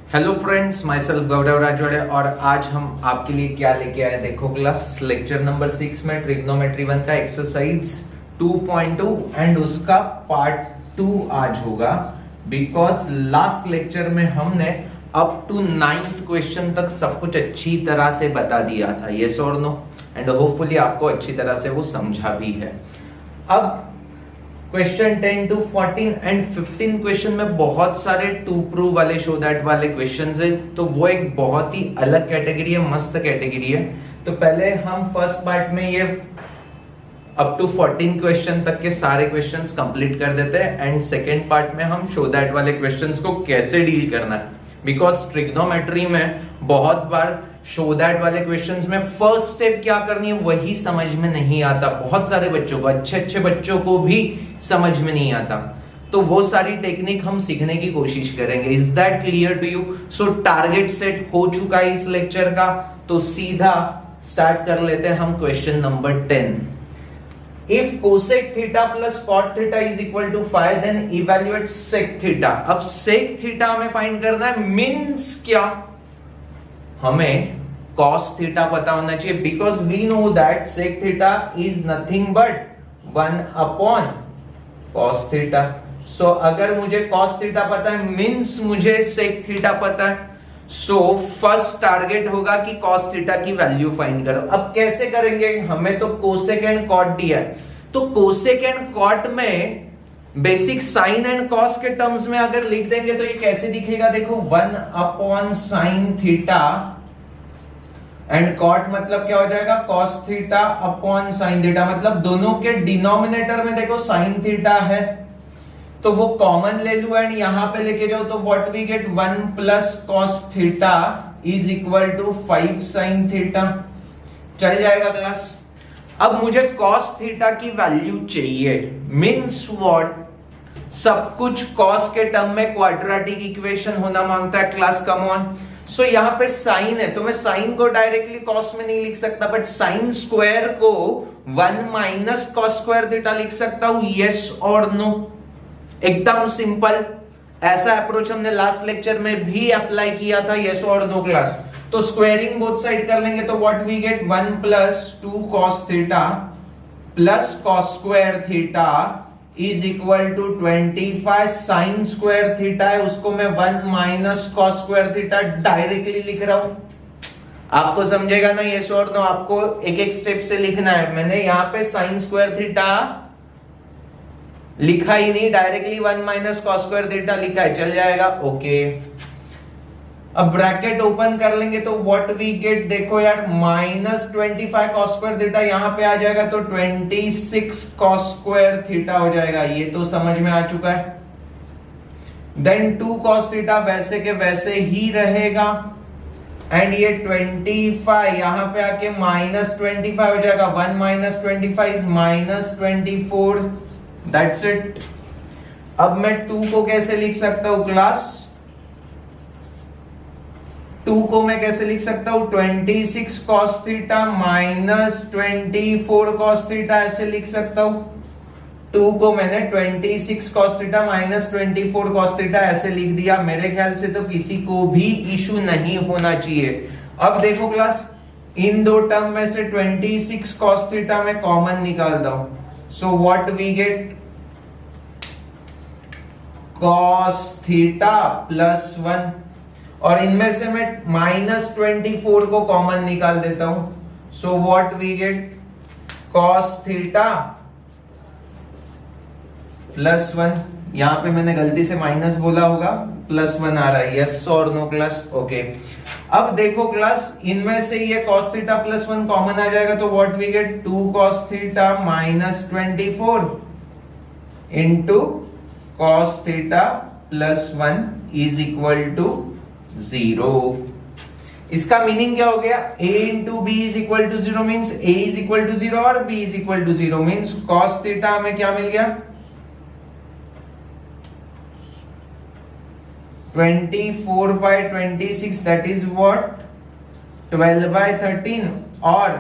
Hello friends, my self गौरव राजवाड़े और आज हम आपके लिए क्या लेके आए देखो क्लास लेक्चर नंबर 6 में ट्रिग्नोमेट्री 1 का एक्सरसाइज 2.2 एंड उसका पार्ट 2 आज होगा। बिकॉज लास्ट लेक्चर में हमने अप टू 9th क्वेश्चन तक सब कुछ अच्छी तरह से बता दिया था, यस और नो, एंड होपफुली आपको अच्छी तरह से वो समझा भी है। अब क्वेश्चन 10 to 14 एंड 15 क्वेश्चन में बहुत सारे टू प्रूव वाले शो दैट वाले क्वेश्चंस है, तो वो एक बहुत ही अलग कैटेगरी है, मस्त कैटेगरी है। तो पहले हम फर्स्ट पार्ट में ये अप टू 14 क्वेश्चन तक के सारे क्वेश्चंस कंप्लीट कर देते हैं एंड सेकेंड पार्ट में हम शो दैट वाले क्वेश्चंस को कैसे डील करना है। बिकॉज ट्रिग्नोमेट्री में बहुत बार शो दैट वाले क्वेश्चंस में फर्स्ट स्टेप क्या करनी है वही समझ में नहीं आता, बहुत सारे बच्चों को, अच्छे बच्चों को भी समझ में नहीं आता। तो वो सारी टेक्निक हम सीखने की कोशिश करेंगे। Is that clear to you? So target set हो चुका है इस लेक्चर का, तो सीधा स्टार्ट कर लेते हैं हम question number 10। If cosec theta plus cot theta is equal to 5, then evaluate sec theta. अब sec theta हमें फाइंड करना है, मीन्स क्या? हमें cos theta पता होना चाहिए, because we know that sec theta is nothing but 1 upon cos theta. So अगर मुझे cos theta पता है, मीन्स मुझे sec theta पता है। सो फर्स्ट टारगेट होगा कि cos थीटा की वैल्यू फाइंड करो। अब कैसे करेंगे? हमें तो कोसेक एंड कॉट दिया है, तो कोसेक एंड कॉट में बेसिक साइन एंड कॉस के टर्म्स में अगर लिख देंगे तो ये कैसे दिखेगा? देखो 1 upon sine theta and cot मतलब क्या हो जाएगा? cos theta upon sine theta, मतलब दोनों के डिनोमिनेटर में देखो साइन थीटा है तो वो कॉमन ले लू एंड यहां पे लेके जाओ, तो what we get 1 plus cos theta is equal to 5 sin theta. चल जाएगा क्लास? अब मुझे cos थीटा की वैल्यू चाहिए, मीन्स व्हाट? सब कुछ cos के टर्म में क्वाड्रेटिक इक्वेशन होना मांगता है क्लास, कम ऑन। सो यहां पे साइन है तो मैं साइन को डायरेक्टली cos में नहीं लिख सकता, बट साइन स्क्वायर को 1 माइनस cos स्क्वायर थीटा लिख सकता हूं, यस और नो? एकदम सिंपल। ऐसा अप्रोच हमने लास्ट लेक्चर में भी अप्लाई किया था, यस और नो क्लास। तो स्क्वायरिंग बोथ साइड कर लेंगे तो what we get 1 plus 2 cos theta plus cos square theta is equal to 25 sin square theta है, उसको मैं 1 minus cos square theta directly लिख रहा हूं। आपको समझेगा ना यस और नो? आपको एक एक स्टेप से लिखना है। मैंने यहां पे sin स्क्वायर थीटा लिखा ही नहीं, directly 1 minus cos square theta लिखा है, चल जाएगा, ओके। अब ब्रैकेट ओपन कर लेंगे तो व्हाट वी गेट, देखो यार, माइनस 25 cos स्क्वायर थीटा यहां पे आ जाएगा तो 26 cos स्क्वायर थीटा हो जाएगा, ये तो समझ में आ चुका है। देन 2 cos थीटा वैसे के वैसे ही रहेगा एंड ये 25 यहां पे आके माइनस 25 हो जाएगा, 1 minus 25 is minus 24, that's it. अब मैं 2 को कैसे लिख सकता हूं क्लास? 2 को मैं कैसे लिख सकता हूं? 26 cos theta minus 24 cos theta ऐसे लिख सकता हूं। 2 को मैंने 26 cos theta minus 24 cos theta ऐसे लिख दिया। मेरे ख्याल से तो किसी को भी इशू नहीं होना चाहिए। अब देखो क्लास, इन दो टर्म में से 26 cos थीटा मैं कॉमन निकालता हूं, so what we get cos theta plus 1, और इनमें से मैं माइनस 24 को कॉमन निकाल देता हूं, so what we get cos theta plus 1। यहां पे मैंने गलती से माइनस बोला होगा, प्लस 1 आ रहा है, यस और नो क्लास? ओके। अब देखो क्लास, इनमें से ये cos थीटा प्लस 1 कॉमन आ जाएगा तो what we get 2 cos theta minus 24 into cos theta plus 1 is equal to 0। इसका मीनिंग क्या हो गया? a into b is equal to 0 means a is equal to 0 और b is equal to 0 means cos theta हमें क्या मिल गया? 24 by 26 that is what? 12 by 13 और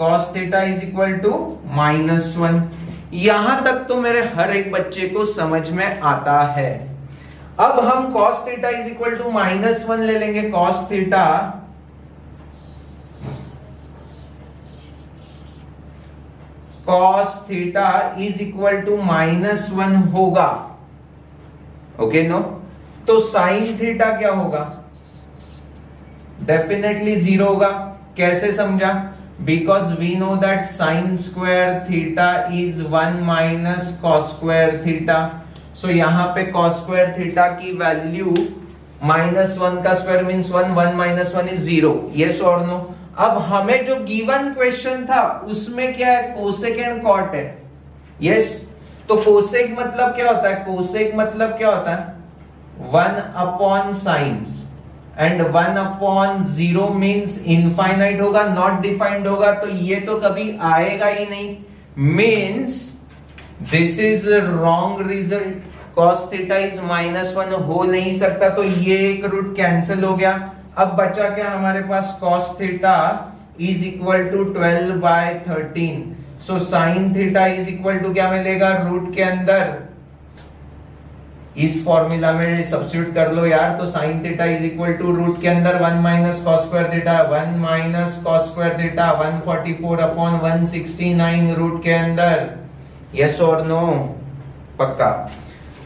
cos theta is equal to -1। यहां तक तो मेरे हर एक बच्चे को समझ में आता है। अब हम cos theta is equal to -1 ले लेंगे। cos theta is equal to -1 होगा। Okay no? तो sin थीटा क्या होगा? डेफिनेटली 0 होगा। कैसे समझा? Because we know that sin square theta is 1 minus cos square theta. So यहां पे cos स्क्वायर थीटा की वैल्यू -1 का square means 1, 1 minus 1 is 0। Yes और नो? अब हमें जो गिवन क्वेश्चन था उसमें क्या है? कोसेक एंड कॉट है। यस, तो कोसेक मतलब क्या होता है? कोसेक मतलब क्या होता है? 1 upon sign, and 1 upon 0 means infinite होगा, नॉट डिफाइंड होगा, तो ये तो कभी आएगा ही नहीं। Means this is wrong result. cos theta is -1 हो नहीं सकता, तो ये एक रूट कैंसिल हो गया। अब बचा क्या हमारे पास? cos theta is equal to 12/13। So sin theta is equal to क्या मिलेगा? रूट के अंदर इस फॉर्मूला में सब्स्टिट्यूट कर लो यार। तो sin theta is equal to root के अंदर 1 minus cos square theta, 1 minus cos square theta 144 upon 169 root के अंदर। यस और नो? पक्का।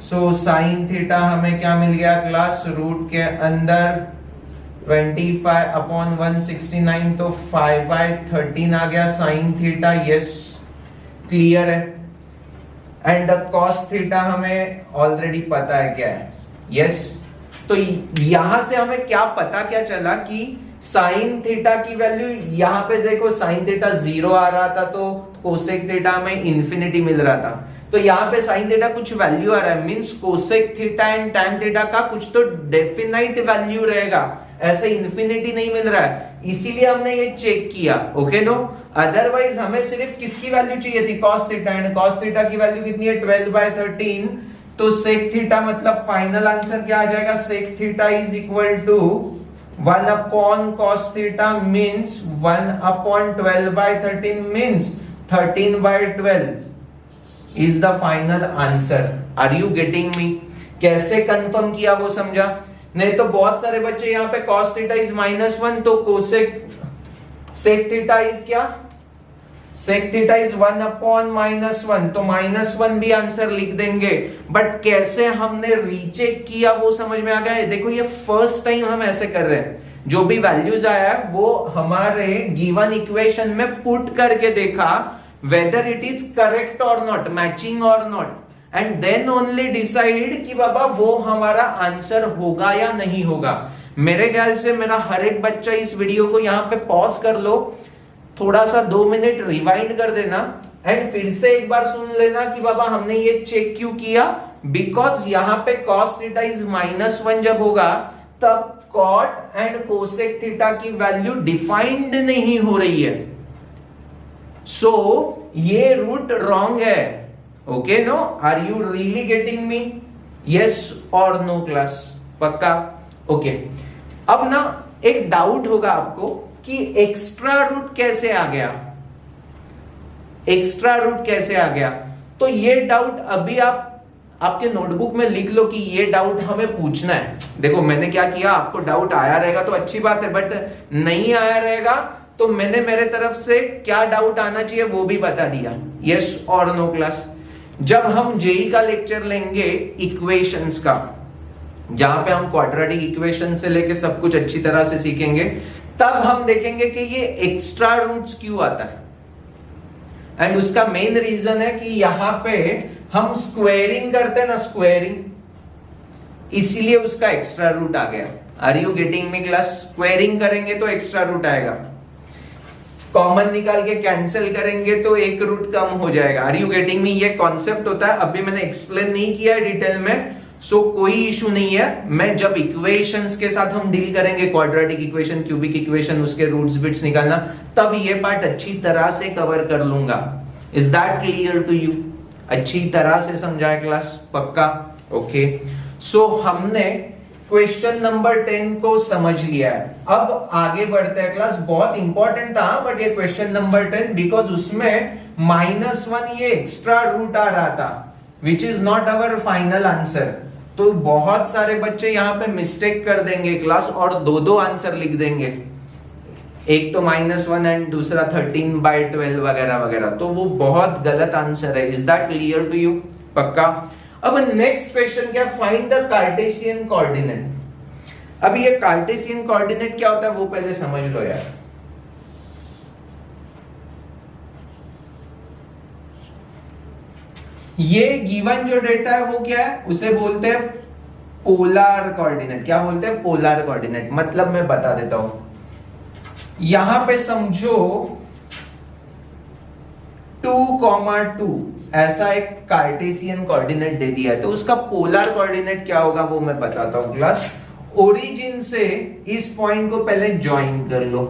सो sin थीटा हमें क्या मिल गया क्लास? रूट के अंदर 25 अपॉन 169, तो 5/13 आ गया sin थीटा। यस, क्लियर है? एंड cos थीटा हमें ऑलरेडी पता है क्या है। यस, तो यहां से हमें क्या पता क्या चला कि sin थीटा की वैल्यू, यहां पे देखो sin थीटा 0 आ रहा था, तो कोसेक थीटा हमें इंफिनिटी मिल रहा था। तो यहाँ पे sin थीटा कुछ वैल्यू आ रहा है, means cosec theta and tan theta का कुछ तो डेफिनाइट वैल्यू रहेगा, ऐसे इंफिनिटी नहीं मिल रहा है। इसीलिए हमने ये चेक किया। Okay no? अदरवाइज हमें सिर्फ किसकी वैल्यू चाहिए थी? cos theta, and cos theta की वैल्यू कितनी है? 12/13। तो sec थीटा मतलब फाइनल आंसर क्या आ जाएगा? sec theta is equal to 1 upon cos theta means 1 upon 12/13 means 13/12 is the final answer. Are you getting me? कैसे कंफर्म किया वो समझा? नहीं तो बहुत सारे बच्चे यहाँ पे cos थीटा इज -1, तो कोसेक sec थीटा इज क्या? sec थीटा इज 1 अपॉन -1, तो -1 भी आंसर लिख देंगे। बट कैसे हमने रीचेक किया वो समझ में आ गया है? देखो, ये फर्स्ट टाइम हम ऐसे कर रहे हैं। जो भी वैल्यूज आया है वो हमारे गिवन इक्वेशन में पुट करके देखा whether it is correct or not, matching or not, and then only decide कि बाबा वो हमारा आंसर होगा या नहीं होगा। मेरे ख्याल से मेरा हर एक बच्चा इस वीडियो को यहाँ पे पॉज कर लो, थोड़ा सा 2 मिनट रिवाइंड कर देना, एंड फिर से एक बार सुन लेना कि बाबा हमने ये चेक क्यों किया। बिकॉज यहाँ पे cos थीटा इज -1 जब होगा, तब cot एंड कोसेक थीटा की वैल्यू डिफाइंड नहीं हो रही है। सो ये रूट रॉन्ग है। Okay no? Are you really getting me? Yes और नो क्लास? पक्का? ओके। अब ना एक डाउट होगा आपको कि एक्स्ट्रा रूट कैसे आ गया? एक्स्ट्रा रूट कैसे आ गया? तो ये डाउट अभी आप आपके नोटबुक में लिख लो कि ये डाउट हमें पूछना है। देखो, मैंने क्या किया, आपको डाउट आया रहेगा तो अच्छी बात है, बट नहीं आया रहेगा तो मैंने मेरे तरफ से क्या डाउट आना चाहिए वो भी बता दिया। यस और नो क्लास? जब हम जेई का लेक्चर लेंगे इक्वेशंस का, जहां पे हम क्वाड्रेटिक इक्वेशन से लेके सब कुछ अच्छी तरह से सीखेंगे, तब हम देखेंगे कि ये एक्स्ट्रा रूट्स क्यों आता है। एंड उसका मेन रीजन है कि यहां पे हम स्क्वेयरिंग करते हैं ना, स्क्वेयरिंग, इसीलिए उसका एक्स्ट्रा रूट आ गया। Are you getting me class? Squaring करेंगे तो एक्स्ट्रा रूट आएगा, कॉमन निकाल के कैंसिल करेंगे तो एक रूट कम हो जाएगा। Are you getting me? ये कॉन्सेप्ट होता है, अभी मैंने एक्सप्लेन नहीं किया है डिटेल में, सो कोई इशू नहीं है। मैं जब इक्वेशंस के साथ हम डील करेंगे, क्वाड्रेटिक इक्वेशन, क्यूबिक इक्वेशन, उसके रूट्स बिट्स निकालना, तब ये पार्ट अच्छी तरह से कवर कर लूंगा। Is that clear to you? अच्छी तरह से समझाया क्लास? पक्का? ओके। सो हमने क्वेश्चन नंबर 10 को समझ लिया है। अब आगे बढ़ते हैं क्लास। बहुत इंपॉर्टेंट था बट ये क्वेश्चन नंबर 10, बिकॉज उसमें -1 ये एक्स्ट्रा रूट आ रहा था, which is not our final answer. तो बहुत सारे बच्चे यहाँ पे मिस्टेक कर देंगे क्लास और दो दो आंसर लिख देंगे, एक तो -1 एंड दूसरा 13/12 वगैरह वगैरह, तो वो बहुत गलत आंसर है। Is that clear to you? पक्का। अब नेक्स्ट क्वेश्चन क्या, फाइंड द कार्टेशियन कोऑर्डिनेट। अब ये कार्टेशियन कोऑर्डिनेट क्या होता है वो पहले समझ लो यार। ये गिवन जो डेटा है वो क्या है, उसे बोलते हैं पोलर कोऑर्डिनेट। क्या बोलते हैं? Polar coordinate. मतलब मैं बता देता हूं, यहां पे समझो 2,2 ऐसा एक कार्टेशियन कोऑर्डिनेट दे दिया है, तो उसका पोलर कोऑर्डिनेट क्या होगा वो मैं बताता हूं क्लास। ओरिजिन से इस पॉइंट को पहले ज्वाइन कर लो,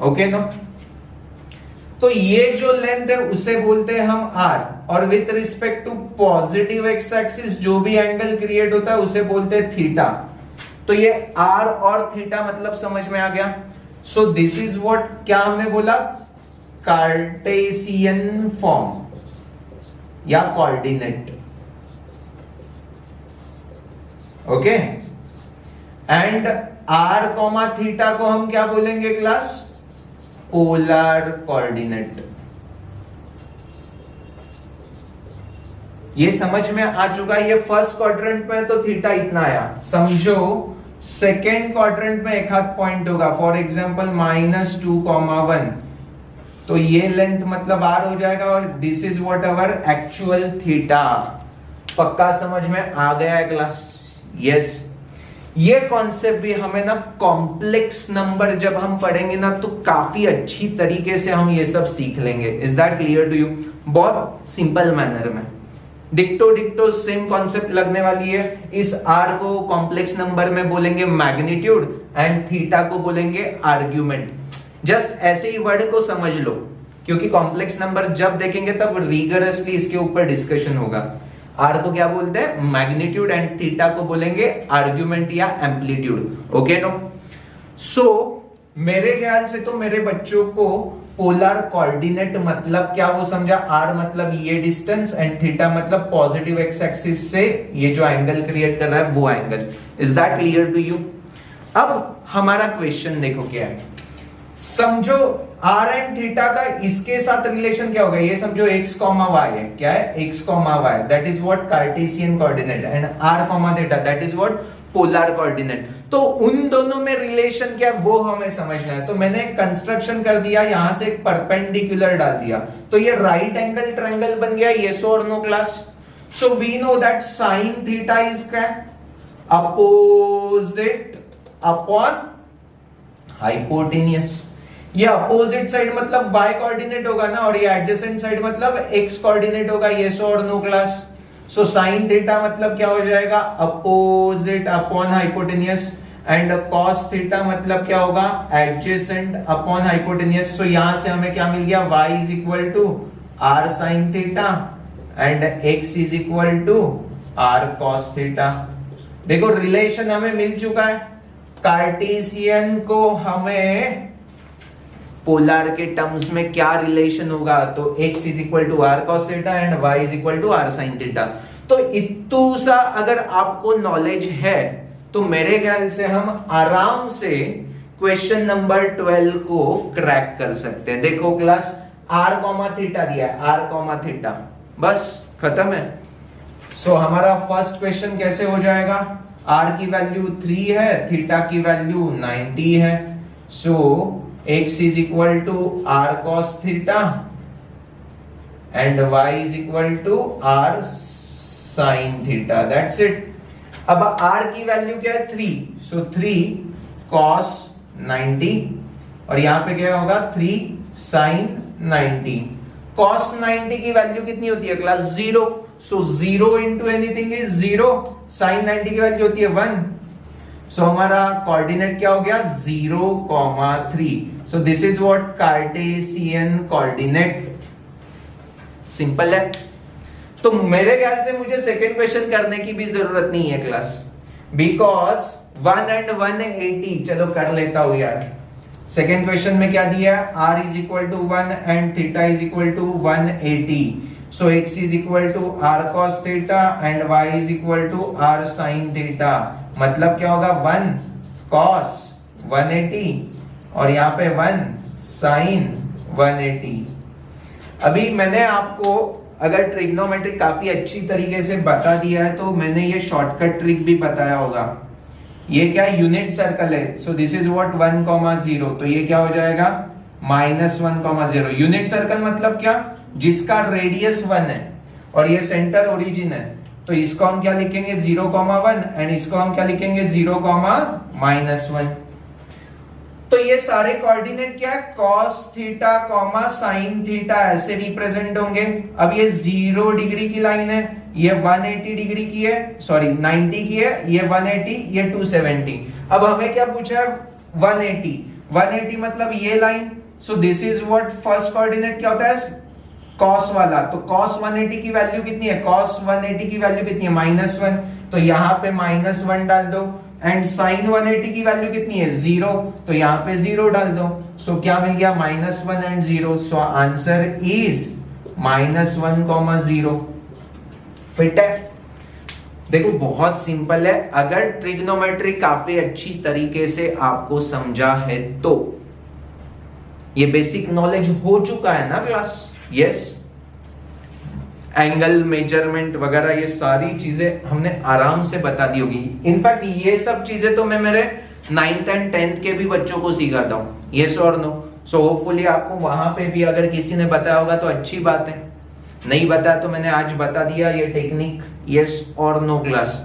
ओके ना। तो ये जो लेंथ है उसे बोलते हैं हम r, और with respect to positive x axis जो भी एंगल क्रिएट होता है उसे बोलते हैं थीटा। तो ये r और थीटा मतलब समझ में आ गया। सो दिस इज व्हाट, क्या हमने बोला, कार्टेशियन फॉर्म या coordinate, okay. And r comma theta को हम क्या बोलेंगे क्लास? Polar coordinate. ये समझ में आ चुका है। ये फर्स्ट क्वाड्रेंट में तो थीटा इतना आया, समझो सेकेंड क्वाड्रेंट में एक हाथ पॉइंट होगा, फॉर एग्जांपल -2,1, तो ये लेंथ मतलब r हो जाएगा, और this is what our actual theta. पक्का समझ में आ गया है क्लास? यस। ये कॉन्सेप्ट भी हमें ना कॉम्प्लेक्स नंबर जब हम पढ़ेंगे ना तो काफी अच्छी तरीके से हम ये सब सीख लेंगे। Is that clear to you? बहुत सिंपल मैनर में, डिक्टो डिक्टो सेम कॉन्सेप्ट लगने वाली है। इस r को कॉम्प्लेक्स नंबर में बोलेंगे मैग्नीट्यूड एंड थीटा को बोलेंगे आर्ग्यूमेंट। जस्ट ऐसे ही वर्ड को समझ लो, क्योंकि कॉम्प्लेक्स नंबर जब देखेंगे तब रिगरसली इसके ऊपर डिस्कशन होगा। r को क्या बोलते हैं? मैग्नीट्यूड, एंड थीटा को बोलेंगे आर्ग्यूमेंट या एम्पलीट्यूड, ओके नो। सो मेरे ख्याल से तो मेरे बच्चों को पोलर कोऑर्डिनेट मतलब क्या वो समझा। r मतलब ये डिस्टेंस एंड थीटा मतलब पॉजिटिव एक्स एक्सिस से ये जो एंगल क्रिएट कर रहा है वो angle. Is that clear to you? अब हमारा क्वेश्चन देखो क्या है, समझो r एंड थीटा का इसके साथ रिलेशन क्या होगा। ये समझो x, y है, क्या है? x, y, that is what Cartesian coordinate, and r, theta that is what polar coordinate. तो उन दोनों में रिलेशन क्या है वो हमें समझना है। तो मैंने एक कंस्ट्रक्शन कर दिया, यहां से एक परपेंडिकुलर डाल दिया, तो ये राइट एंगल ट्रायंगल बन गया। यस और no class? So we know that sine theta is क्या? Opposite upon hypotenuse. ये अपोजिट साइड मतलब y कोऑर्डिनेट होगा ना, और ये एडजेसेंट साइड मतलब x कोऑर्डिनेट होगा। यस और no class? So sine theta मतलब क्या हो जाएगा? Opposite upon hypotenuse, and cos theta मतलब क्या होगा? Adjacent upon hypotenuse. सो यहां से हमें क्या मिल गया? y is equal to r sine theta and x is equal to r cos theta. देखो रिलेशन हमें मिल चुका है। कार्टेशियन को हमें पोलर के टर्म्स में क्या रिलेशन होगा, तो x is equal to r cos theta and y is equal to r sine theta. तो इतू सा अगर आपको नॉलेज है तो मेरे ख्याल से हम आराम से क्वेश्चन नंबर 12 को क्रैक कर सकते हैं। देखो क्लास, r कॉमा थीटा दिया है, r कॉमा थीटा, बस खत्म है। सो हमारा फर्स्ट क्वेश्चन कैसे हो जाएगा? r की वैल्यू 3 है, थीटा की वैल्यू 90 है। सो x is equal to r cos theta and y is equal to r sin theta. That's it. अब r की वैल्यू क्या है? 3. So 3 cos 90 और यहां पे क्या होगा? 3 sin 90. Cos 90 की वैल्यू कितनी होती है class? 0. So 0 into anything is 0. Sin 90 की वैल्यू होती है 1. सो हमारा कोऑर्डिनेट क्या हो गया? 0,3. सो this is what Cartesian coordinate. Simple है। तो मेरे ख्याल से मुझे सेकंड क्वेश्चन करने की भी जरूरत नहीं है क्लास, बिकॉज 1 and 180 चलो कर लेता हूं यार। सेकंड क्वेश्चन में क्या दिया है? r is equal to 1 and theta is equal to 180। So x is equal to r cos theta and y is equal to r sin theta. मतलब क्या होगा 1 cos 180 और यहाँ पे 1 sin 180। अभी मैंने आपको अगर ट्रिग्नोमेट्री काफी अच्छी तरीके से बता दिया है तो मैंने ये शॉर्टकट ट्रिक भी बताया होगा। ये क्या यूनिट सर्कल है, सो दिस इज व्हाट 1,0, तो ये क्या हो जाएगा -1,0। यूनिट सर्कल मतलब क्या, जिसका रेडियस 1 है और ये सेंटर ओरिजिन है, तो इसको हम क्या लिखेंगे 0,1 एंड इसको हम क्या लिखेंगे 0,-1। तो ये सारे कोऑर्डिनेट क्या है, cos थीटा sin थीटा ऐसे रिप्रेजेंट होंगे। अब ये 0 डिग्री की लाइन है, ये 180 डिग्री की है, सॉरी 90 की है, ये 180, ये 270। अब हमें क्या पूछा है 180 मतलब ये line. So this is what first coordinate क्या होता है cos वाला। तो cos 180 की वैल्यू कितनी है, cos 180 की वैल्यू कितनी है -1, तो यहां पे -1 डाल दो। एंड sin 180 की वैल्यू कितनी है 0, तो यहां पे 0 डाल दो। सो क्या मिल गया -1 and 0। So answer is -1,0। Fit है। देखो बहुत सिंपल है, अगर ट्रिग्नोमेट्री काफी अच्छी तरीके से आपको समझा है तो ये बेसिक नॉलेज हो चुका है ना क्लास। यस, एंगल मेजरमेंट वगैरह ये सारी चीजें हमने आराम से बता दी होगी। इनफैक्ट ये सब चीजें तो मैं मेरे 9th एंड 10th के भी बच्चों को सिखाता हूँ, यस और नो। सो होपफुली आपको वहां पे भी अगर किसी ने बताया होगा तो अच्छी बात है, नहीं बताया तो मैंने आज बता दिया ये टेक्निक, यस और नो क्लास।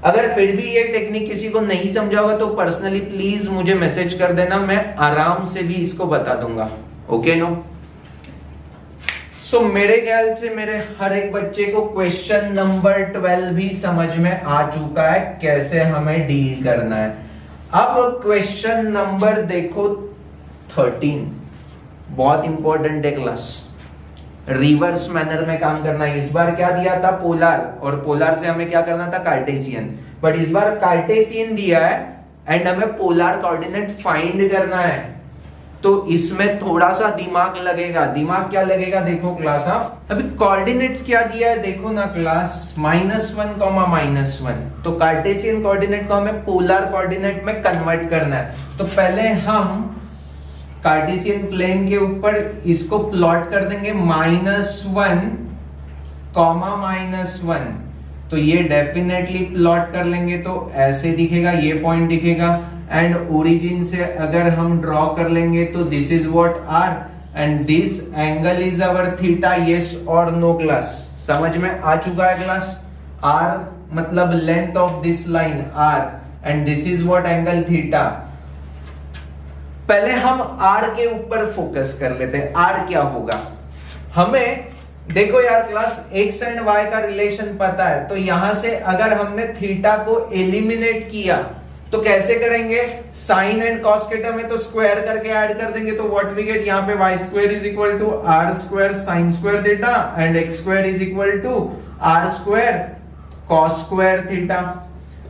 अगर फिर भी ये टेक्निक किसी को नहीं समझा होगा तो पर्सनली प्लीज मुझे मैसेज कर देना, मैं आराम से भी इसको बता दूंगा। Okay no. सो मेरे ख्याल से मेरे हर एक बच्चे को क्वेश्चन नंबर 12 भी समझ में आ चुका है कैसे हमें डील करना है। अब क्वेश्चन नंबर देखो 13, बहुत इंपॉर्टेंट है क्लास। रिवर्स मैनर में काम करना है। इस बार क्या दिया था पोलर, और पोलर से हमें क्या करना था कार्टेशियन, बट इस बार कार्टेशियन दिया है एंड हमें पोलर कोऑर्डिनेट फाइंड करना है। तो इसमें थोड़ा सा दिमाग लगेगा। दिमाग क्या लगेगा देखो क्लास आप, अभी कोऑर्डिनेट्स क्या दिया है देखो ना क्लास, -1, तो कार्टेशियन कोऑर्डिनेट को हमें पोलर कोऑर्डिनेट में कन्वर्ट करना है। तो पहले हम कार्टेशियन प्लेन के ऊपर इसको प्लॉट कर देंगे -1, -1, तो ये डेफिनेटली प्लॉट कर लेंगे तो ऐसे दिखेगा, ये पॉइंट दिखेगा। एंड ओरिजिन से अगर हम ड्रॉ कर लेंगे तो this is what r and this angle is our theta, yes और नो क्लास। समझ में आ चुका है क्लास। आर मतलब length of this line r and this is what angle theta. पहले हम आर के ऊपर फोकस कर लेते हैं। आर क्या होगा, हमें देखो यार क्लास एक्स एंड वाई का रिलेशन पता है, तो यहां से अगर हमने थीटा को एलिमिनेट किया तो कैसे करेंगे, साइन एंड कॉस के टर्म में तो स्क्वायर करके ऐड कर देंगे, तो व्हाट वी गेट यहाँ पे y square is equal to R square sine square theta and x square is equal to R square cos square theta.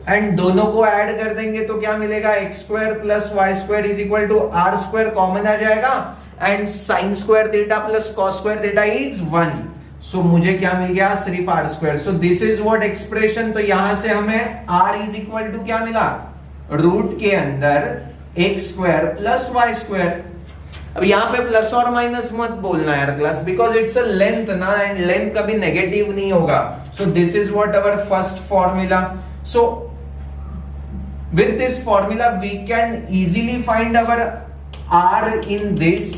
And दोनों को ऐड कर देंगे तो क्या मिलेगा, x square plus Y square is equal to R square common आ जाएगा and sine square theta plus cos square theta is 1। So मुझे क्या मिल गया, सिर्फ R square. So this is what expression. तो यहां से हमें r इज इक्वल टू क्या मिला, रूट के अंदर X square plus Y square. अब यहां पे प्लस और माइनस मत बोलना यार class, because it's a length ना, एंड लेंथ कभी नेगेटिव नहीं होगा। So this is what our first formula. So with this formula we can easily find our R in this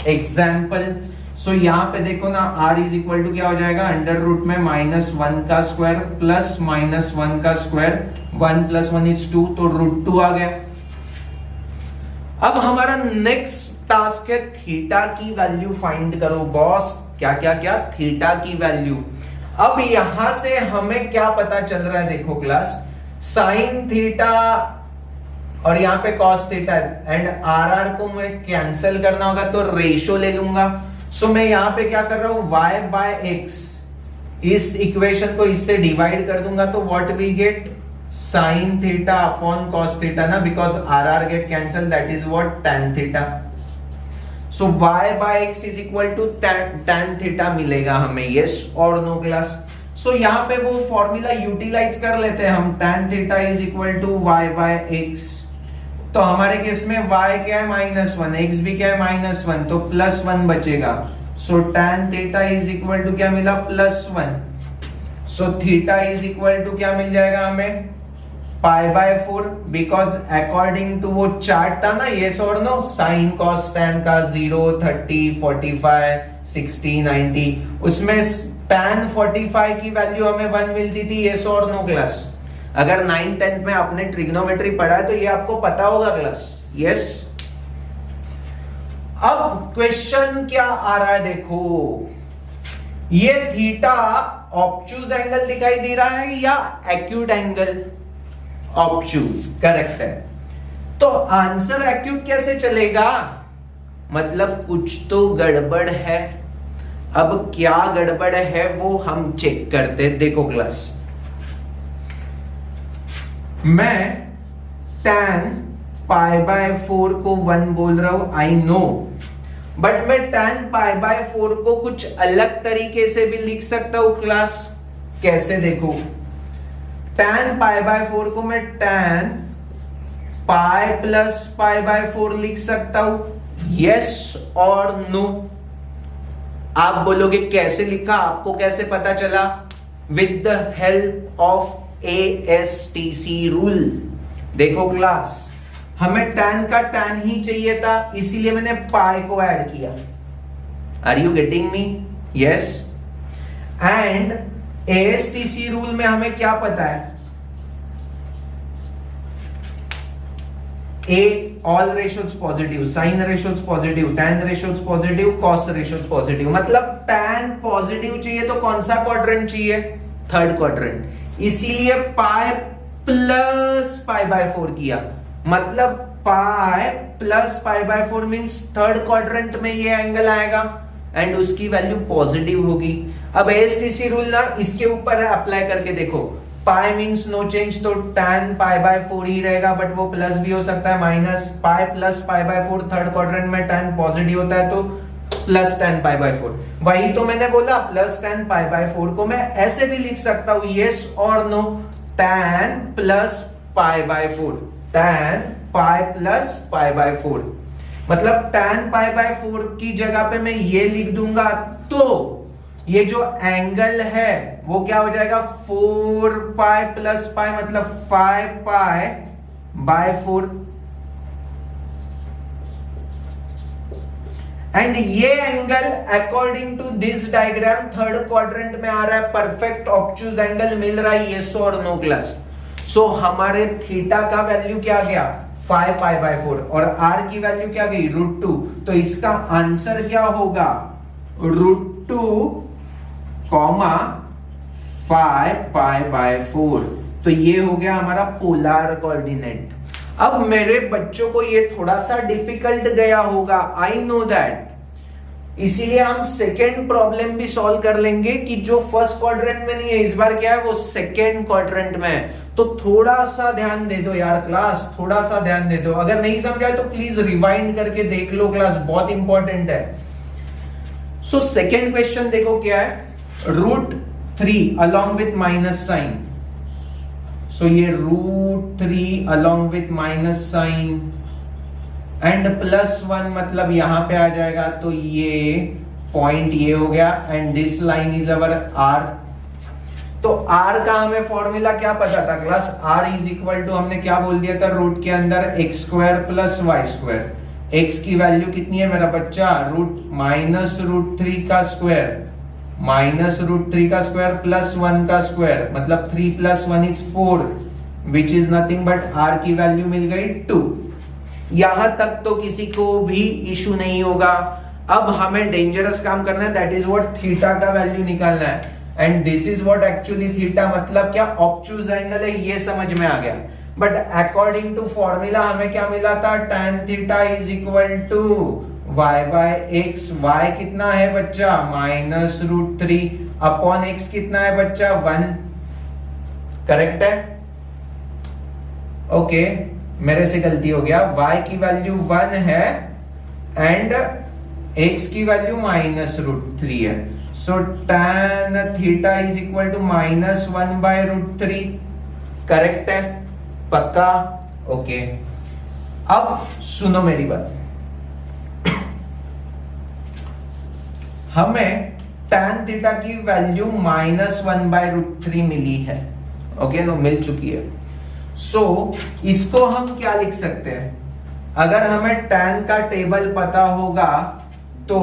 example. So यहां पे देखो ना, r इज इक्वल टू क्या हो जाएगा, अंडर रूट में -1 का स्क्वायर प्लस -1 का स्क्वायर, 1 + 1 = 2, तो √2 आ गया। अब हमारा नेक्स्ट टास्क है थीटा की वैल्यू फाइंड करो बॉस। क्या क्या क्या, थीटा की वैल्यू। अब यहां से हमें क्या पता चल रहा है देखो क्लास, साइन थीटा और यहां पे कॉस थीटा एंड आर को मैं कैंसिल करना होगा तो रेशो ले लूंगा। सो मैं यहां पे क्या कर रहा हूं, y/x, इस इक्वेशन को इससे डिवाइड कर दूंगा तो what we get, sine theta upon cos theta ना, because R get cancel, that is what tan theta. So y by x is equal to tan theta मिलेगा हमें, यस और नो क्लास। सो यहाँ पे वो फॉर्मूला यूटिलाइज कर लेते हैं हम, tan theta is equal to y by x। तो हमारे केस में y क्या है -1, x भी क्या है -1, तो +1 बचेगा। So tan theta is equal to क्या मिला +1। So theta is equal to क्या मिल जाएगा हमें π/4, बिकॉज अकॉर्डिंग टू वो चार्ट था ना येस और नो, साइन कॉस टैन का 0, 30, 45, 60, 90, उसमें tan 45 की वैल्यू हमें 1 मिलती थी, येस और नो क्लास। अगर 9th 10th में आपने ट्रिग्नोमेट्री पढ़ा है तो ये आपको पता होगा क्लास, यस। अब क्वेश्चन क्या आ रहा है देखो, ये थीटा ऑब्ट्यूज एंगल दिखाई दे रहा है या एक्यूट एंगल? ऑब्ट्यूज, करेक्ट है। तो आंसर एक्यूट कैसे चलेगा, मतलब कुछ तो गड़बड़ है। अब क्या गड़बड़ है वो हम चेक करते, देखो क्लास। मैं tan π/4 को 1 बोल रहा हूं, आई नो, बट मैं tan π/4 को कुछ अलग तरीके से भी लिख सकता हूं क्लास। कैसे देखो, tan π/4 को मैं tan π + π/4 लिख सकता हूं, यस और नो? आप बोलोगे कैसे लिखा, आपको कैसे पता चला? With the help of ASTC rule. देखो क्लास, हमें tan का tan ही चाहिए था, इसीलिए मैंने पाई को ऐड किया। Are you getting me? Yes. And ASTC rule में हमें क्या पता है, A all ratios positive, sine ratios positive, tan ratios positive, cos ratios positive. मतलब tan पॉजिटिव चाहिए तो कौन सा क्वाड्रेंट चाहिए? Third quadrant. इसीलिए पाई प्लस π/4 किया, मतलब pi plus π/4 means third quadrant में ये एंगल आएगा एंड उसकी वैल्यू पॉजिटिव होगी। अब ASTC रूल ना इसके ऊपर अप्लाई करके देखो, पाई मींस नो चेंज, तो tan π/4 ही रहेगा, बट वो प्लस भी हो सकता है, minus pi plus π/4, third quadrant में tan पॉजिटिव होता है तो प्लस tan π/4। वही तो मैंने बोला, प्लस tan π/4 को मैं ऐसे भी लिख सकता हूं, यस और no, tan plus π/4, tan pi plus π/4। मतलब tan π/4 की जगह पे मैं ये लिख दूंगा, तो ये जो एंगल है वो क्या हो जाएगा 4π + π, मतलब 5π/4। एंड ये angle according to this diagram third quadrant में आ रहा है, परफेक्ट ऑब्ट्यूज एंगल मिल रहा है, यस और नो क्लास। सो हमारे थीटा का वैल्यू क्या गया 5π/4 और r की वैल्यू क्या गई √2। तो इसका आंसर क्या होगा √2, 5π/4। तो ये हो गया हमारा पोलर कोऑर्डिनेट। अब मेरे बच्चों को ये थोड़ा सा डिफिकल्ट गया होगा, आई नो दैट, इसीलिए हम सेकेंड प्रॉब्लम भी सॉल्व कर लेंगे कि जो फर्स्ट क्वाड्रेंट में नहीं है, इस बार क्या है वो सेकेंड क्वाड्रेंट में है। तो थोड़ा सा ध्यान दे दो यार क्लास, थोड़ा सा ध्यान दे दो। अगर नहीं समझा तो प्लीज रिवाइंड करके देख लो क्लास, बहुत इंपॉर्टेंट है। सो सेकेंड क्वेश्चन देखो क्या है, √3 along with minus sine. So ये √3 along with minus sine and +1 मतलब यहां पे आ जाएगा, तो ये पॉइंट ये हो गया and this line is our r। तो r का हमें फॉर्मूला क्या पता था class, r is equal to हमने क्या बोल दिया था रूट के अंदर x² + y²। x की वैल्यू कितनी है मेरा बच्चा, -√3 का स्क्वायर, -√3 का स्क्वायर +1 का स्क्वायर, मतलब 3 + 1 is 4, which is nothing but r की वैल्यू मिल गई 2। यहां तक तो किसी को भी इशू नहीं होगा। अब हमें डेंजरस काम करना है, दैट इज व्हाट थीटा का वैल्यू निकालना है and this is what actually theta, मतलब क्या ऑब्ट्यूज एंगल है, ये समझ में आ गया। बट अकॉर्डिंग टू फॉर्मूला हमें क्या मिला था, tan theta is equal to y/x। y कितना है बच्चा -√3 अपॉन x कितना है बच्चा 1, करेक्ट है? ओके मेरे से गलती हो गया, y की वैल्यू 1 है एंड x की वैल्यू -√3 है, so tan theta is equal to -1/√3। Correct है? पक्का? ओके। अब सुनो मेरी बात, हमें tan थीटा की वैल्यू -1/√3 मिली है। ओके, तो मिल चुकी है। सो इसको हम क्या लिख सकते हैं? अगर हमें tan का टेबल पता होगा तो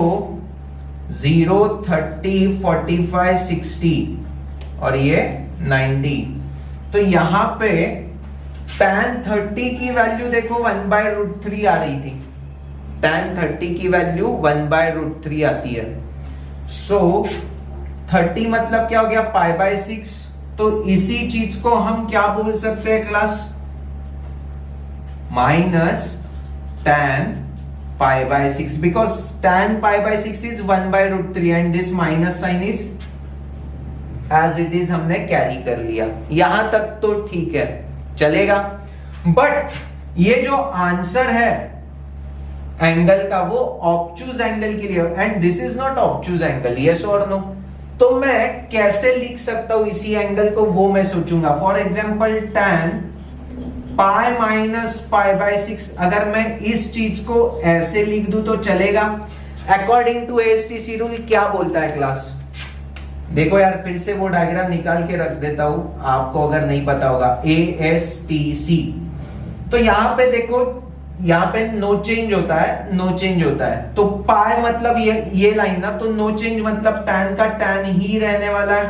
0, 30, 45, 60 और ये 90, तो यहां पे tan 30 की वैल्यू देखो 1/√3 आ रही थी। tan 30 की वैल्यू 1/√3 आती है। सो 30 मतलब क्या हो गया? π/6। तो इसी चीज को हम क्या बोल सकते हैं class? -tan π/6, because tan π/6 is 1/√3 and this minus sign is as it is, हमने कैरी कर लिया। यहां तक तो ठीक है, चलेगा। बट ये जो आंसर है एंगल का वो ऑब्टयूज एंगल के लिए, and this is not obtuse angle, yes और नो। तो मैं कैसे लिख सकता हूं इसी एंगल को, वो मैं सोचूंगा। फॉर एग्जाम्पल tan π-π/6, अगर मैं इस चीज को ऐसे लिख दूं तो चलेगा? अकॉर्डिंग टू ASTC रूल क्या बोलता है क्लास? देखो यार, फिर से वो डायग्राम निकाल के रख देता हूं आपको अगर नहीं पता होगा। ASTC, तो यहां पे देखो, यहां पे नो चेंज होता है, नो चेंज होता है। तो पाई मतलब ये लाइन ना, तो नो चेंज मतलब tan का tan ही रहने वाला है,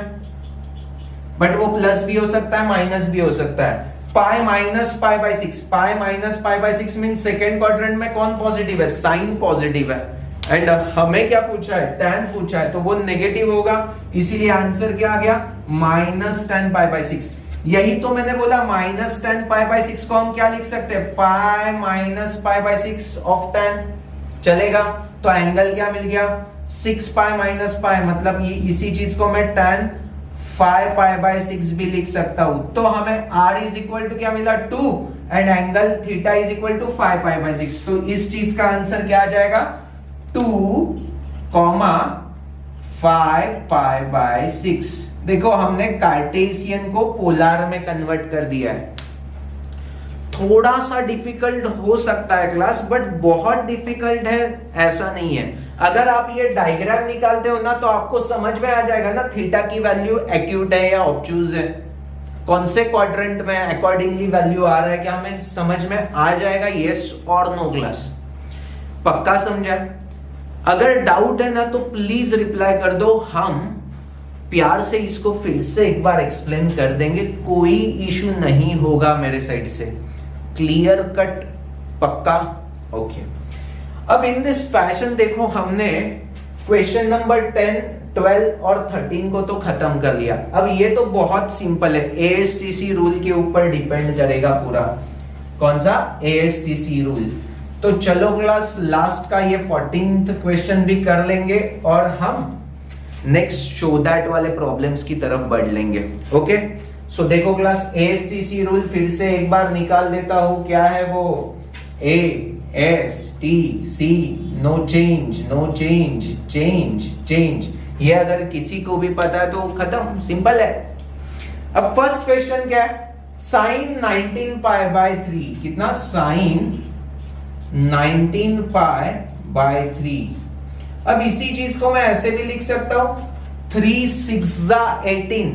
बट वो प्लस भी हो सकता है, माइनस भी हो सकता है। पाई -π/6, पाई -π/6 मीन सेकेंड क्वाड्रेंट में कौन पॉजिटिव है? साइन पॉजिटिव है। एंड हमें क्या पूछा है? tan पूछा है, तो वो नेगेटिव होगा, इसीलिए आंसर क्या आ गया? -tan π/6। यही तो मैंने बोला, -tan π/6 को हम क्या लिख सकते हैं? π-π/6 ऑफ tan। चलेगा? तो एंगल क्या मिल गया? 6π - π, मतलब ये इसी चीज को मैं tan 5π/6 भी लिख सकता हूं। तो हमें r इज इक्वल टू क्या मिला? 2, and angle theta is equal to 5π/6। तो इस चीज का आंसर क्या आ जाएगा? 2, 5π/6। देखो, हमने कार्टेशियन को पोलर में कन्वर्ट कर दिया है। थोड़ा सा डिफिकल्ट हो सकता है क्लास, बट बहुत डिफिकल्ट है ऐसा नहीं है। अगर आप ये डायग्राम निकालते हो ना, तो आपको समझ में आ जाएगा ना थीटा की वैल्यू एक्यूट है या ऑब्ट्यूज है, कौन से क्वाड्रेंट में अकॉर्डिंगली वैल्यू आ रहा है, क्या हमें समझ में आ जाएगा? यस और नो क्लास? पक्का समझा? अगर डाउट है ना तो प्लीज रिप्लाई कर दो, हम प्यार से इसको फिर से एक बार एक्सप्लेन कर देंगे, कोई इशू नहीं होगा मेरे साइड से। Clear cut? पक्का? ओके। अब इन दिस फैशन देखो, हमने क्वेश्चन नंबर 10, 12 और 13 को तो खत्म कर लिया। अब ये तो बहुत सिंपल है, ASTC रूल के ऊपर डिपेंड करेगा पूरा। कौन सा? ASTC rule. तो चलो क्लास, लास्ट का ये 14th क्वेश्चन भी कर लेंगे और हम नेक्स्ट शो दैट वाले प्रॉब्लम्स की तरफ बढ़ लेंगे। ओके, सो देखो क्लास, ASTC रूल फिर से एक बार निकाल देता हूं। क्या है वो? ASTC, no change, no change, change, change. ये अगर किसी को भी पता है तो खत्म, सिंपल है। अब फर्स्ट क्वेश्चन क्या है? साइन 19π/3। कितना? साइन 19π/3। अब इसी चीज को मैं ऐसे भी लिख सकता हूं, 3 6 18,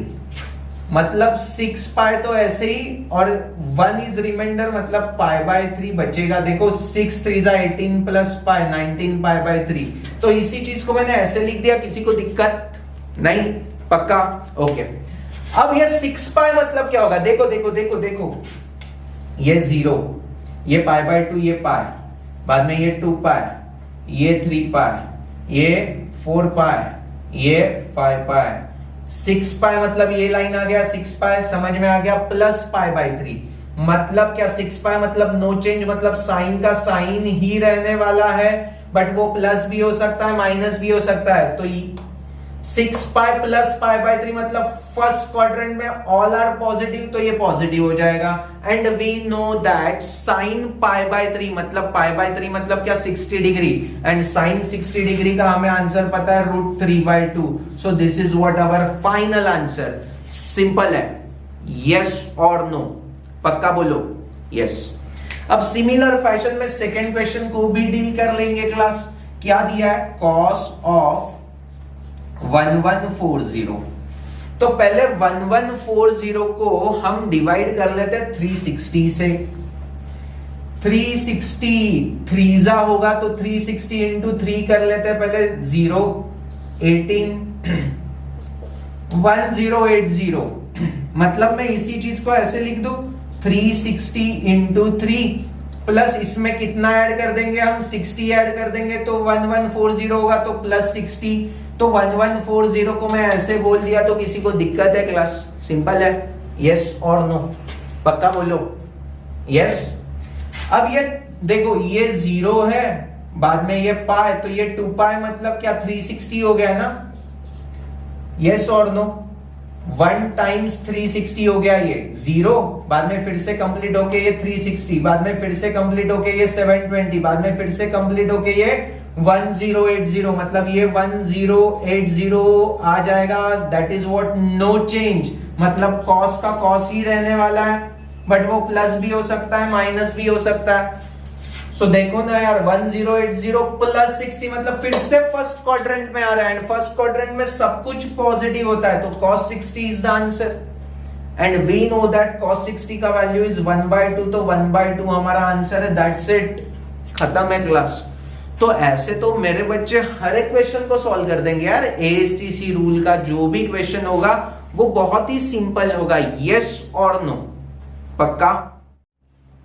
मतलब 6π तो ऐसे ही, और 1 इज रिमाइंडर, मतलब π/3 बचेगा। देखो 6 3 18 प्लस π 19π/3। तो इसी चीज को मैंने ऐसे लिख दिया, किसी को दिक्कत नहीं? पक्का? ओके। अब ये 6π मतलब क्या होगा? देखो देखो देखो देखो, ये 0, ये π/2, ये π, बाद में ये 2π, ये 3π, ये 4π, ये 5π, 6π मतलब ये लाइन आ गया 6π, समझ में आ गया, प्लस π/3 मतलब क्या? 6π मतलब नो चेंज, मतलब साइन का साइन ही रहने वाला है, बट वो प्लस भी हो सकता है, माइनस भी हो सकता है। तो 6 पाई प्लस पाई बाय 3 मतलब फर्स्ट क्वाड्रेंट में ऑल आर पॉजिटिव, तो ये पॉजिटिव हो जाएगा। And we know that sine pi by 3 मतलब पाई बाय 3 मतलब क्या 60 डिग्री, एंड साइन 60 डिग्री का हमें आंसर पता है √3/2। So this is what our final answer. Simple है, यस और नो, पक्का बोलो यस। अब सिमिलर फैशन में सेकेंड क्वेश्चन को भी डील कर लेंगे क्लास। क्या दिया है, कॉस ऑफ 1140। तो पहले 1140 को हम डिवाइड कर लेते हैं 360 से। 360 3 होगा तो 360 इंटू 3 कर लेते हैं पहले, 0 18 1080। मतलब मैं इसी चीज को ऐसे लिख दूं 360 इंटू 3 प्लस इसमें कितना ऐड कर देंगे हम, 60 ऐड कर देंगे तो 1140 होगा, तो प्लस 60। तो 1140 को मैं ऐसे बोल दिया तो किसी को दिक्कत है क्लास? सिंपल है, यस और नो, पक्का बोलो यस। अब ये देखो ये 0 है, बाद में ये पाई, तो ये 2 पाई मतलब क्या 360 हो गया ना, यस और नो। 1 टाइम्स 360 हो गया ये 0, बाद में फिर से कंप्लीट होके ये 360, बाद में फिर से कंप्लीट होके ये 720, बाद में फिर से कंप्लीट होके ये 1080, मतलब ये 1080 आ जाएगा। That is what no change, मतलब कॉस का कॉस ही रहने वाला है, बट वो प्लस भी हो सकता है माइनस भी हो सकता है। सो देखो ना यार 1080 प्लस 60 मतलब फिर से फर्स्ट क्वाड्रेंट में आ रहा है, एंड फर्स्ट क्वाड्रेंट में सब कुछ पॉजिटिव होता है, तो cos 60 is the answer. And we know that cos 60 का वैल्यू इज 1/2, तो 1/2 हमारा आंसर है। दैट्स इट, खत्म है क्लास। तो ऐसे तो मेरे बच्चे हर एक क्वेश्चन को सॉल्व कर देंगे यार। ASTC रूल का जो भी क्वेश्चन होगा वो बहुत ही सिंपल होगा, यस और नो, पक्का।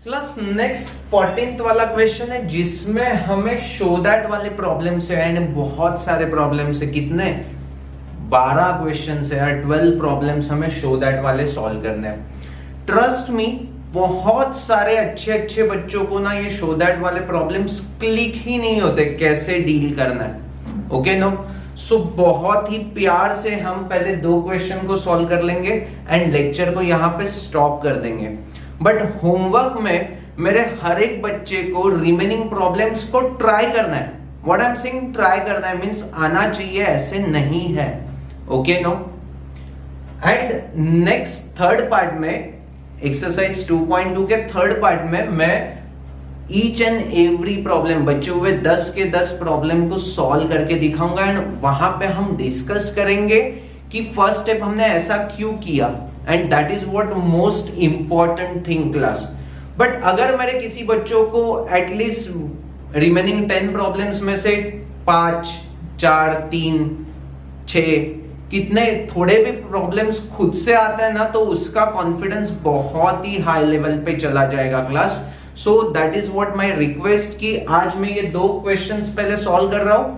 क्लास नेक्स्ट 14th वाला क्वेश्चन है जिसमें हमें शो दैट वाले प्रॉब्लम से, एंड बहुत सारे प्रॉब्लम से, कितने 12 क्वेश्चन है यार, 12 प्रॉब्लम्स हमें शो दैट वाले सॉल्व करने हैं। ट्रस्ट मी, बहुत सारे अच्छे अच्छे बच्चों को ना ये शो दैट वाले प्रॉब्लम्स क्लिक ही नहीं होते कैसे डील करना है, ओके नो। सो बहुत ही प्यार से हम पहले 2 क्वेश्चन को सॉल्व कर लेंगे एंड लेक्चर को यहाँ पे स्टॉप कर देंगे। बट होमवर्क में मेरे हर एक बच्चे को रिमेनिंग प्रॉब्लम्स को ट्राई करना है। What I am saying, try करना है मींस आना चाहिए, ऐसे नहीं है, okay no. And next third part में एक्सरसाइज 2.2 के थर्ड पार्ट में मैं ईच एंड एवरी प्रॉब्लम, बचे हुए 10 के 10 प्रॉब्लम को सॉल्व करके दिखाऊंगा, एंड वहां पे हम डिस्कस करेंगे कि फर्स्ट स्टेप हमने ऐसा क्यों किया, and that is what most important thing class. But अगर मेरे किसी बच्चों को एटलीस्ट रिमेनिंग 10 प्रॉब्लम्स में से 5, 4, 3, 6 कितने थोड़े भी प्रॉब्लम्स खुद से आता है ना, तो उसका कॉन्फिडेंस बहुत ही हाई लेवल पे चला जाएगा class. So that is what my request कि आज मैं ये 2 क्वेश्चंस पहले सॉल्व कर रहा हूं,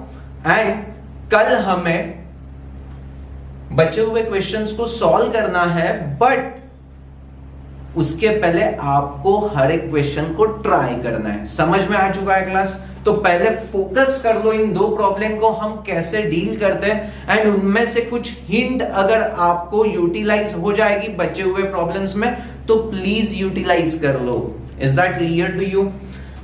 एंड कल हमें बचे हुए क्वेश्चंस को सॉल्व करना है, बट उसके पहले आपको हर एक क्वेश्चन को ट्राई करना है। समझ में आ चुका है क्लास? तो पहले फोकस कर लो इन 2 प्रॉब्लम को हम कैसे डील करते हैं, एंड उनमें से कुछ हिंट अगर आपको यूटिलाइज हो जाएगी बचे हुए प्रॉब्लम्स में तो प्लीज यूटिलाइज कर लो। Is that clear to you?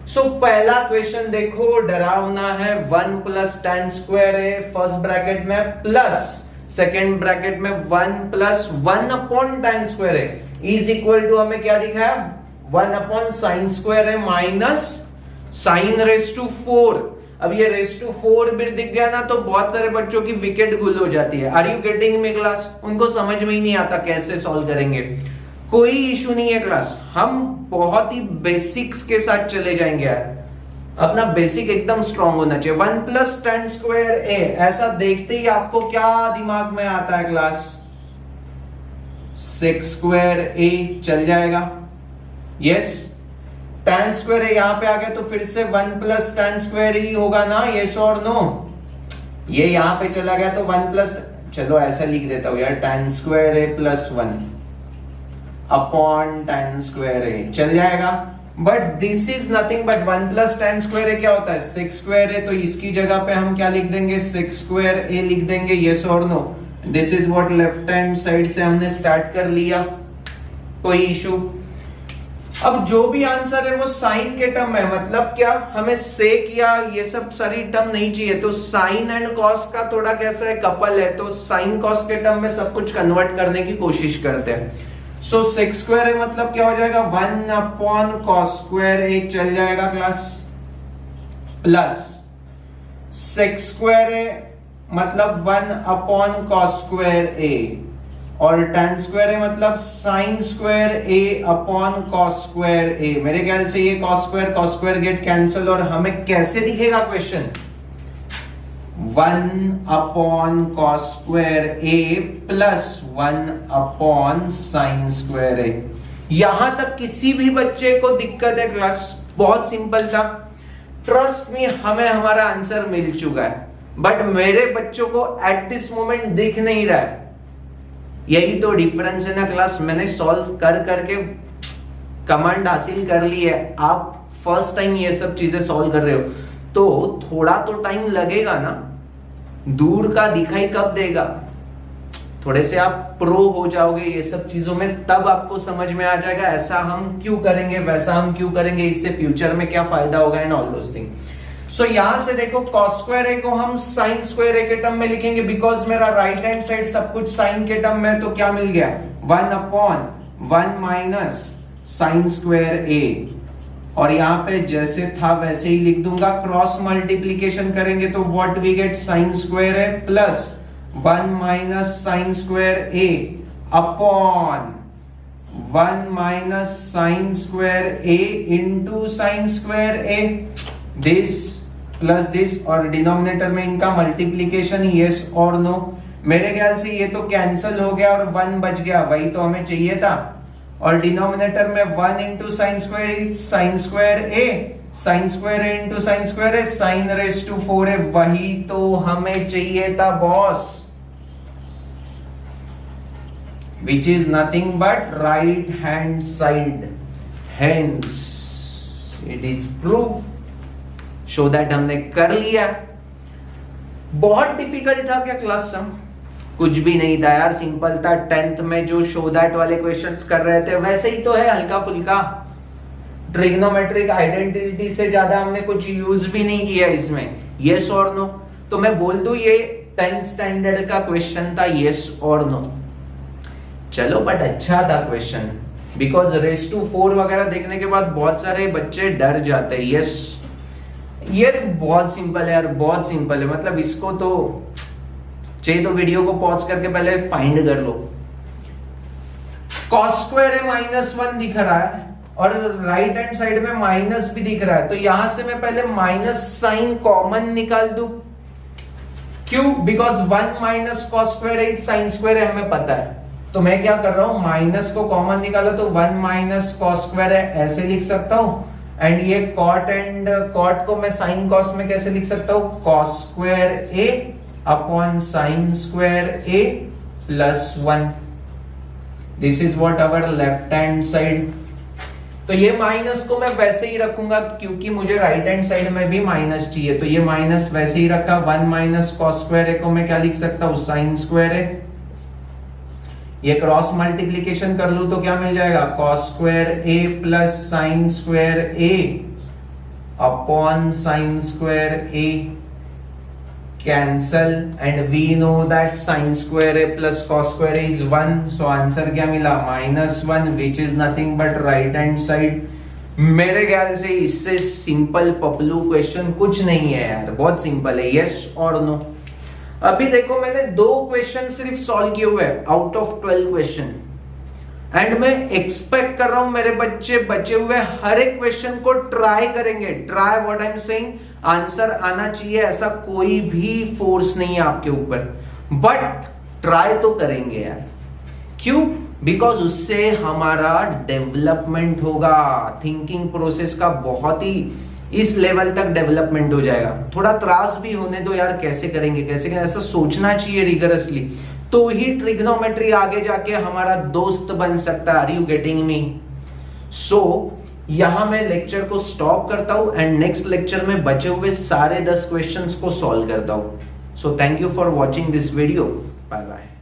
So पहला क्वेश्चन देखो, डरावना है। 1 प्लस tan स्क्वायर है फर्स्ट ब्रैकेट में, प्लस सेकेंड ब्रैकेट में 1 प्लस 1 अपॉन tan स्क्वायर है, इज इक्वल टू हमें क्या दिखा है 1 अपॉन साइन स्क्वायर है माइनस साइन रेस टू 4। अब ये रेस टू 4 भी दिख गया ना तो बहुत सारे बच्चों की विकेट गुल हो जाती है। Are you getting me class? उनको समझ में ही नहीं आता कैसे सॉल्व करेंगे। कोई इशू नहीं है क्लास, हम बहुत ही बेसिक्स के साथ चले जाएंगे यार। अपना बेसिक एकदम स्ट्रांग होना चाहिए। 1 प्लस tan स्क्वायर ए, ऐसा देखते ही आपको क्या दिमाग में आता है क्लास? sec स्क्वायर ए चल जाएगा, यस। tan स्क्वायर ए यहां पे आ गया तो फिर से 1 प्लस tan स्क्वायर ही होगा ना, यस और नो? ये यहां पे चला गया तो 1 प्लस, चलो ऐसा लिख देता हूं यार, tan square A plus 1 upon tan square A चल जाएगा। But this is nothing but 1 plus tan square A क्या होता है 6 स्क्वायर ए, तो इसकी जगह पे हम क्या लिख देंगे 6 स्क्वायर ए लिख देंगे, यस और no. This is what left hand side से हमने स्टार्ट कर लिया, कोई इशू। अब जो भी आंसर है वो साइन के टर्म है, मतलब क्या हमें सेक या ये सब सारी टर्म नहीं चाहिए, तो साइन एंड कॉस का थोड़ा कैसा है कपल है, तो साइन कॉस के टर्म में सब कुछ कन्वर्ट करने की कोशिश करते हैं। सो 6 स्क्वायर है मतलब क्या हो जाएगा 1 अपॉन कॉस स्क्वायर ए चल जाएगा क्लास, प्लस 6 स्क्वायर है मतलब 1 अपॉन कॉस स्क्वायर ए, और tan स्क्वायर है मतलब sign square A upon cos square ए। मेरे ख्याल से ये कॉस स्क्वायर गेट कैंसिल, और हमें कैसे दिखेगा question 1 upon cos square A plus 1 upon sine square ए। यहां तक किसी भी बच्चे को दिक्कत है क्लास? बहुत सिंपल था, ट्रस्ट मी हमें हमारा आंसर मिल चुका है, बट मेरे बच्चों को एट दिस मोमेंट दिख नहीं रहा है। यही तो डिफरेंस है ना क्लास, मैंने सॉल्व कर करके कमांड हासिल कर ली है, आप फर्स्ट टाइम ये सब चीजें सॉल्व कर रहे हो, तो थोड़ा तो टाइम लगेगा ना, दूर का दिखाई कब देगा, थोड़े से आप प्रो हो जाओगे ये सब चीजों में, तब आपको समझ में आ जाएगा ऐसा हम क्यों करेंगे, वैसा हम क्यों करेंगे, इससे फ्यूचर में क्या फायदा होगा एंड ऑल दोस थिंग। सो यहां से देखो कॉस स्क्वायर ए को हम साइन स्क्वायर ए के टर्म में लिखेंगे, बिकॉज मेरा राइट हैंड साइड सब कुछ साइन के टर्म में, तो क्या मिल गया 1 अपॉन 1 माइनस साइन स्क्वायर ए, और यहां पे जैसे था वैसे ही लिख दूंगा, क्रॉस मल्टीप्लीकेशन करेंगे तो what we get sine square A plus 1 minus sine square A upon 1 minus sine square A into sine square A, this plus this, और डिनोमिनेटर में इनका मल्टीप्लीकेशन, यस और नो। मेरे ख्याल से ये तो कैंसिल हो गया और 1 बच गया, वही तो हमें चाहिए था, और डिनोमिनेटर में 1 into sine square sine square A, sine square A into sine square A, sine raise to 4 है, वही तो हमें चाहिए था boss, which is nothing but right hand side, hence it is proof, show that हमने कर लिया। बहुत डिफिकल्ट था क्या क्लास सम? कुछ भी नहीं था यार, सिंपल था। 10th में जो शो दैट वाले क्वेश्चंस कर रहे थे वैसे ही तो है, हल्का फुल्का, ट्रिग्नोमेट्रिक आइडेंटिटी से ज्यादा हमने कुछ यूज भी नहीं किया इसमें, यस और नो। तो मैं बोल दूं ये 10th स्टैंडर्ड का क्वेश्चन था, यस और नो। चलो बट अच्छा था क्वेश्चन, बिकॉज रेस टू 4 वगैरह देखने के बाद बहुत सारे बच्चे डर जाते हैं। यस ये बहुत सिंपल है यार, बहुत सिंपल है, मतलब इसको तो चाहिए तो वीडियो को पॉज करके पहले फाइंड कर लो। कॉस स्क्वायर है -1 दिख रहा है और राइट हैंड साइड में माइनस भी दिख रहा है, तो यहां से मैं पहले माइनस साइन कॉमन निकाल दूं। क्यों? बिकॉज 1 माइनस कॉस स्क्वायर है साइन स्क्वायर है, हमें पता है। तो मैं क्या कर रहा हूं, माइनस को कॉमन निकाला तो 1 माइनस कॉस स्क्वायर है, ऐसे लिख सकता हूं। एंड ये कॉट एंड कॉट को मैं साइन कॉस में कैसे लिख सकता हूं, cos square A upon sine square A plus 1। This is what our left hand side. तो ये माइनस को मैं वैसे ही रखूंगा क्योंकि मुझे राइट हैंड साइड में भी माइनस चाहिए, तो ये माइनस वैसे ही रखा। 1 माइनस कॉस स्क्वायर ए को मैं क्या लिख सकता हूं, साइन स्क्वायर ए। ये क्रॉस मल्टीप्लीकेशन कर लूं तो क्या मिल जाएगा, cos square A plus sine square A upon sine square A, cancel, and we know that sine square A plus cos square A is 1। So answer क्या मिला, -1, which is nothing but right hand side. मेरे ख्याल से इससे simple Paplu question कुछ नहीं है यार, बहुत सिंपल है, यस और नो। अभी देखो मैंने 2 क्वेश्चन सिर्फ सॉल्व किए हुए हैं आउट ऑफ 12 क्वेश्चन, एंड मैं एक्सपेक्ट कर रहा हूं मेरे बच्चे बचे हुए हर एक क्वेश्चन को ट्राई करेंगे। Try what I am saying, answer आना चाहिए, ऐसा कोई भी फोर्स नहीं है आपके ऊपर, बट ट्राई तो करेंगे यार। क्यों? बिकॉज उससे हमारा डेवलपमेंट होगा, थिंकिंग प्रोसेस का बहुत ही इस लेवल तक डेवलपमेंट हो जाएगा। थोड़ा त्रास भी होने दो यार, कैसे करेंगे कैसे करेंगे, ऐसा सोचना चाहिए रिगरसली, तो ही ट्रिग्नोमेट्री आगे जाके हमारा दोस्त बन सकता है। Are you getting me? So यहां मैं लेक्चर को स्टॉप करता हूं एंड नेक्स्ट लेक्चर में बचे हुए सारे 10 क्वेश्चंस को सॉल्व करता हूं। So thank you for watching this video. Bye bye.